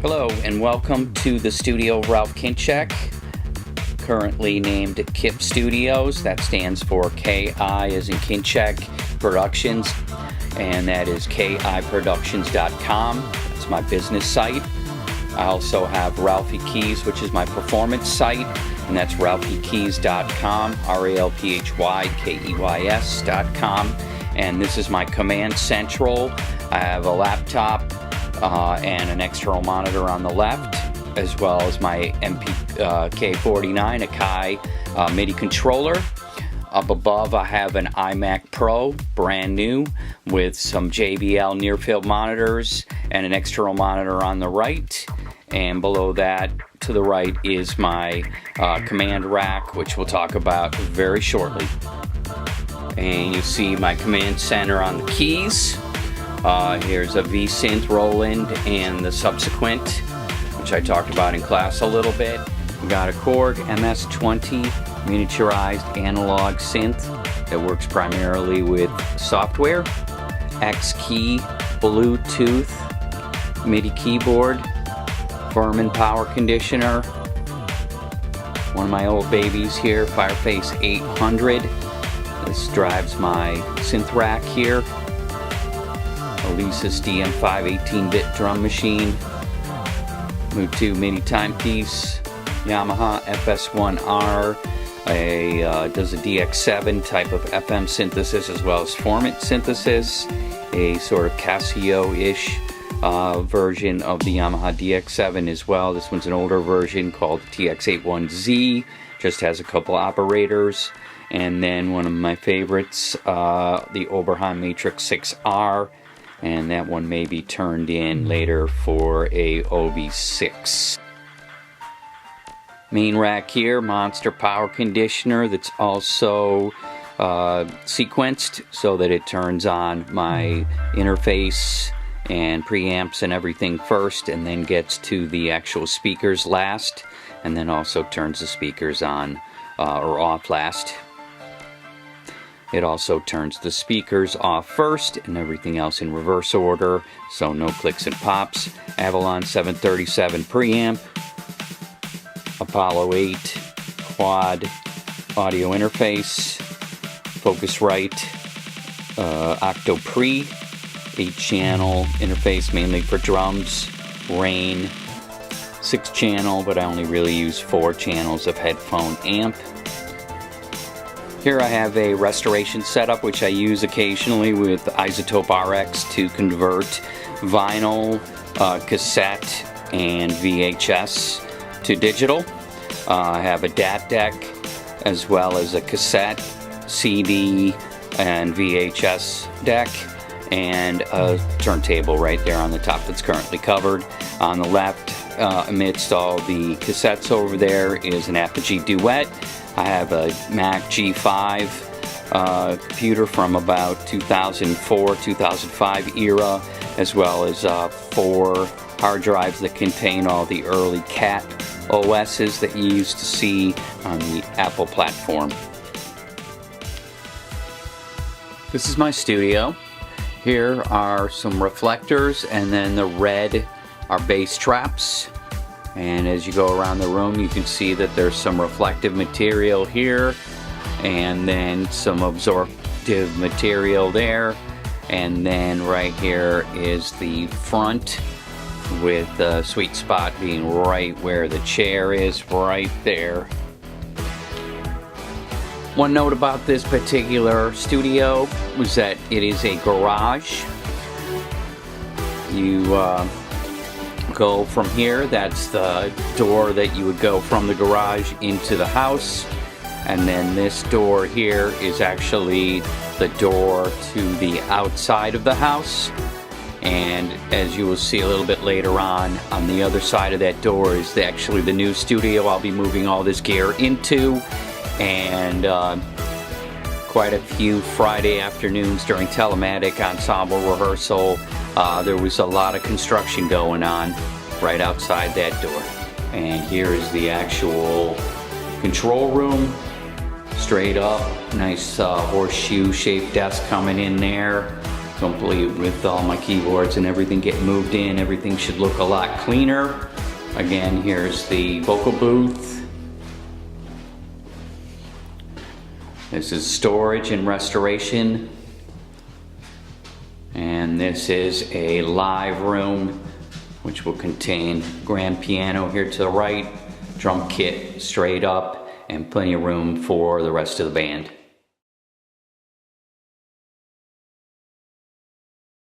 Hello and welcome to the studio Ralph Kinscheck, currently named Kip Studios. That stands for K-I as in Kinscheck Productions, and that is kiproductions.com. That's my business site. I also have Ralphykeys, which is my performance site, and that's ralphykeys.com, ralphykeys.com. And this is my command central. I have a laptop and an external monitor on the left, as well as my MPK49, a Kai MIDI controller. Up above I have an iMac Pro, brand new, with some JBL near-field monitors and an external monitor on the right. And below that, to the right, is my command rack, which we'll talk about very shortly. And you see my command center on the keys. Here's a V-Synth Roland and the subsequent, which I talked about in class a little bit. We got a Korg MS-20 miniaturized analog synth that works primarily with software. X-Key Bluetooth MIDI keyboard. Furman power conditioner. One of my old babies here, Fireface 800. This drives my synth rack here. Alesis DM5 18-bit drum machine. Mutu MIDI timepiece. Yamaha FS1R. Does a DX7 type of FM synthesis as well as formant synthesis. A sort of Casio-ish version of the Yamaha DX7 as well. This one's an older version called TX81Z. Just has a couple operators. And then one of my favorites, the Oberheim Matrix 6R. And that one may be turned in later for a OB6. Main rack here, Monster power conditioner that's also sequenced so that it turns on my interface and preamps and everything first, and then gets to the actual speakers last, and then also turns the speakers on or off last. It also turns the speakers off first and everything else in reverse order, so no clicks and pops. Avalon 737 preamp, Apollo 8 quad audio interface, Focusrite Octo Pre 8-channel interface mainly for drums, Rain 6-channel, but I only really use 4 channels of headphone amp. Here I have a restoration setup which I use occasionally with Isotope RX to convert vinyl, cassette, and VHS to digital. I have a DAT deck as well as a cassette, CD, and VHS deck, and a turntable right there on the top that's currently covered. On the left, amidst all the cassettes over there, is an Apogee Duet. I have a Mac G5 computer from about 2004-2005 era, as well as 4 hard drives that contain all the early CAT OSs that you used to see on the Apple platform. This is my studio. Here are some reflectors, and then the red are bass traps. And as you go around the room, you can see that there's some reflective material here, and then some absorptive material there. And then right here is the front, with the sweet spot being right where the chair is, right there. One note about this particular studio was that it is a garage. You go from here, that's the door that you would go from the garage into the house, and then this door here is actually the door to the outside of the house. And as you will see a little bit later on the other side of that door is actually the new studio I'll be moving all this gear into. And quite a few Friday afternoons during telematic ensemble rehearsal, there was a lot of construction going on right outside that door. And here is the actual control room, straight up, nice horseshoe shaped desk coming in there. complete with all my keyboards and everything getting moved in. Everything should look a lot cleaner. Again, here's the vocal booth. This is storage and restoration. And this is a live room, which will contain grand piano here to the right, drum kit straight up, and plenty of room for the rest of the band.